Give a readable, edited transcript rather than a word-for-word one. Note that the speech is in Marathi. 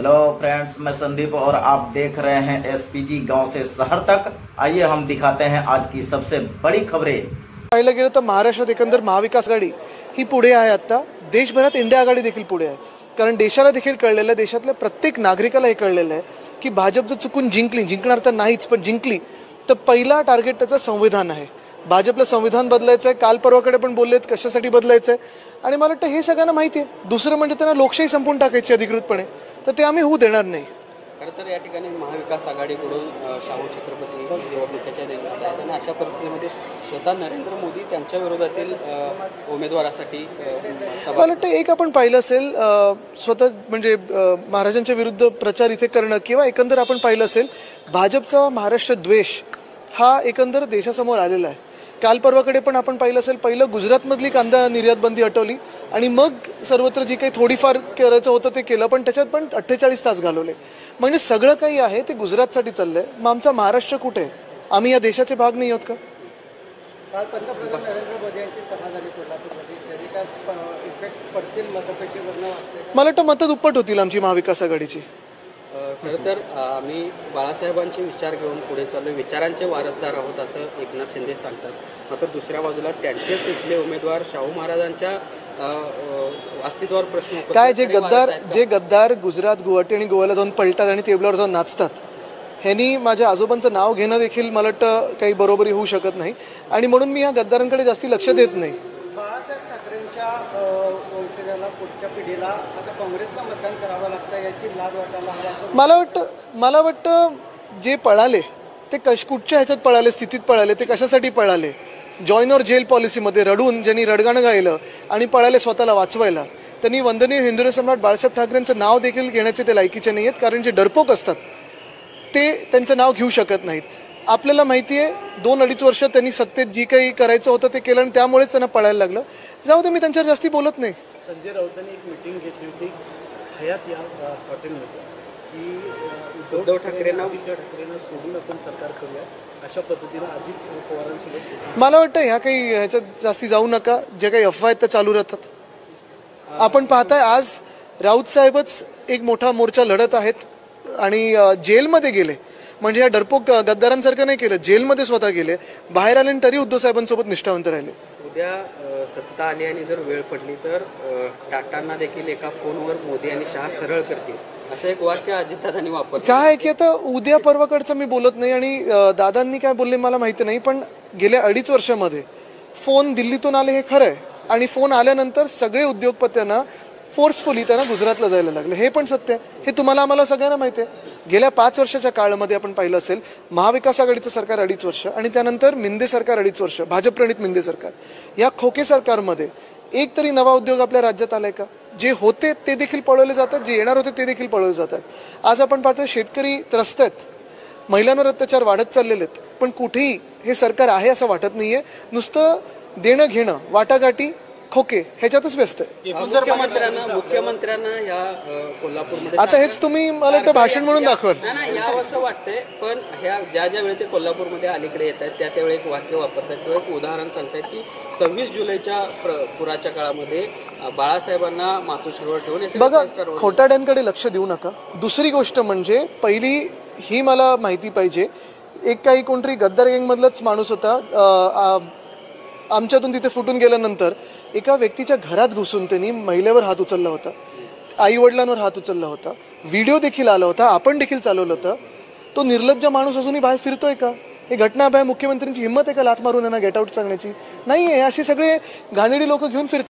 हेलो फ्रेंड्स, मैं संदीप और आप देख रहे हैं एसपीजी गांव से शहर तक। आइए हम दिखाते हैं आज की सबसे बड़ी खबरें। पाहिलं गेलं तर महाराष्ट्रात एकंदर महाविकास आघाडी ही पुढे आहे। आता देशभरात इंडिया आघाडी देखील पुढे आहे, कारण देशाला देखील कळलेलं आहे, देशातल्या प्रत्येक नागरिकाला हे कळलेलं आहे की भाजप जर चुकून जिंकणार तर नाहीच, पण जिंकली तर पहिला टार्गेट त्याचं संविधान आहे। भाजपला संविधान बदलायचं आहे, काल परवाकडे पण बोललेत कशासाठी बदलायचं आहे, आणि मला वाटतं हे सगळ्यांना माहिती आहे। दुसरं म्हणजे त्यांना लोकशाही संपून टाकायची अधिकृतपणे, तर ते आम्ही होऊ देणार नाही। खरं तर या ठिकाणी महाविकास आघाडीकडून शाहू छत्रपती निवडणुकीच्या रिंगणात आहेत, आणि अशा परिस्थितीमध्ये स्वतः नरेंद्र मोदी त्यांच्या विरोधातील उमेदवारासाठी मला वाटतं एक आपण पाहिलं असेल, स्वतः म्हणजे महाराजांच्या विरुद्ध प्रचार इथे करणं, किंवा एकंदर आपण पाहिलं असेल भाजपचा महाराष्ट्र द्वेष हा एकंदर देशासमोर आलेला आहे। काल परवाकडे पण आपण पाहिलं असेल, पहिलं गुजरातमधली कांदा निर्यात बंदी हटवली आणि मग सर्वत्र जी काही थोडीफार करायचं होतं ते केलं, पण त्याच्यात पण 48 तास घालवले। म्हणजे सगळं काही आहे ते गुजरातसाठी चाललंय। मग आमचा महाराष्ट्र कुठे आहे? आम्ही या देशाचे भाग नाही आहोत का? काल पंतप्रधान नरेंद्र मोदी यांची सभा झाली कोल्हापूरमध्ये, तरी काय इफेक्ट पडतील मतपेटीवरनं? मला वाटतं मतं दुप्पट होतील आमची महाविकास आघाडीची। खरं तर आम्ही बाळासाहेबांचे विचार घेऊन पुढे चाललो, विचारांचे वारसदार आहोत असं एकनाथ शिंदे सांगतात। मात्र दुसऱ्या बाजूला त्यांचेच इथले उमेदवार शाहू महाराजांच्या अस्तित्वावर प्रश्न काय, जे गद्दार गुजरात, गुवाहाटी आणि गोव्याला जाऊन पलटात आणि टेबलावर जाऊन नाचतात, ह्यांनी माझ्या आजोबांचं नाव घेणं देखील मला वाटतं काही बरोबरी होऊ शकत नाही, आणि म्हणून मी या गद्दारांकडे जास्ती लक्ष देत नाही। बाळासाहेब ठाकरेंच्या वंशजाला, पुढच्या पिढीला आता काँग्रेसला मतदान करावं लागतं याची लाज वाटायला हवी। मला वाटतं जे पळाले ते कुठच्या ह्याच्यात पळाले, स्थितीत पळाले, ते कशासाठी पळाले? जॉईन और जेल पॉलिसीमध्ये रडून ज्यांनी रडगाणं गायलं आणि पळाले स्वतःला वाचवायला, त्यांनी वंदनीय हिंदवी सम्राट बाळासाहेब ठाकरेंचं नाव देखील घेण्याचे ते लायकीचे नाही आहेत, कारण जे डरपोक असतात ते त्यांचं नाव घेऊ शकत नाहीत। आपल्याला माहिती आहे 2-2.5 वर्ष त्यांनी सत्तेत जी काही करायचं होतं ते केलं, आणि त्यामुळेच त्यांना पळायला लागलं। जाऊ दे, मी त्यांच्यावर जास्ती बोलत नाही। संजय राऊतांनी एक मीटिंग घेतली होती हयात या हॉटेलमध्ये की उद्धव ठाकरेंना सोडून आपण सरकार करूया, अशा पद्धतीनं अजित पवारांसोबत। मला वाटतं ह्या काही ह्याच्यात जास्ती जाऊ नका, जे काही अफवा आहेत त्या चालू राहतात। आपण पाहताय आज राऊत साहेबच एक मोठा मोर्चा लढत आहेत आणि जेलमध्ये गेले, म्हणजे या डरपोक गद्दारांसारखं नाही केलं, जेलमध्ये स्वतः गेले, बाहेर आले तरी उद्धव साहेबांसोबत निष्ठावंत राहिले। उद्या सत्ता आली आणि जर वेळ पडली तर टाटांना देखील एका फोनवर मोदी आणि शहा सरळ करतील, असं एक वाक्य अजितदादांनी वापरलं। काय की आता उद्या परवाकडचं मी बोलत नाही, आणि दादांनी काय बोलले मला माहिती नाही, पण गेल्या 2.5 वर्षामध्ये फोन दिल्लीतून आले हे खरं आहे, आणि फोन आल्यानंतर सगळे उद्योगपत्यांना फोर्सफुली त्यांना गुजरातला जायला लागलं, हे पण सत्य आहे। हे तुम्हाला आम्हाला सगळ्यांना माहिती आहे। गेल्या 5 वर्षाच्या काळामध्ये आपण पाहिलं असेल, महाविकास आघाडीचं सरकार 2.5 वर्ष, आणि त्यानंतर मिंदे सरकार 2.5 वर्ष, भाजप प्रणित मिंदे सरकार, या खोके सरकारमध्ये एक तरी नवा उद्योग आपल्या राज्यात आलाय का? जे होते ते देखील पळवले जातात, जे येणार होते ते देखील पळवले जातात। आज आपण पाहतोय शेतकरी त्रस्त आहेत, महिलांवर अत्याचार वाढत चाललेले आहेत, पण कुठेही हे सरकार आहे असं वाटत नाहीये। नुसतं देणं घेणं, वाटाघाटी, खोके ह्याच्यातच व्यस्त आहे। मुख्यमंत्र्यांना या कोल्हापूरमध्ये आता हेच तुम्ही मला वाटतं भाषण म्हणून दाखवाल नाही, या असं वाटतंय, पण ह्या ज्या वेळी ते कोल्हापूरमध्ये अलीकडे येत आहेत त्यावेळी एक वाक्य वापरतात किंवा एक उदाहरण सांगतात की 26 जुलैच्या पुराच्या काळामध्ये बाळासाहेबांना मातोश्रीवर ठेवून। बघा, खोटाड्यांकडे लक्ष देऊ नका। दुसरी गोष्ट म्हणजे पहिली ही मला माहिती पाहिजे, एक काही कोणतरी गद्दार गँगमधलाच माणूस होता, आमच्यातून तिथे फुटून गेल्यानंतर एका व्यक्तीच्या घरात घुसून त्यांनी महिलेवर हात उचलला होता, आई वडिलांवर हात उचलला होता, व्हिडिओ देखील आला होता, आपण देखील चालवलं होतं। तो निर्लज्ज माणूस अजूनही बाहेर फिरतोय का? हे घटना बाहेर मुख्यमंत्र्यांची हिंमत आहे का लाथ मारून यांना गेट आउट सांगण्याची? नाही आहे। असे सगळे घाणेरडी लोक घेऊन फिरतात।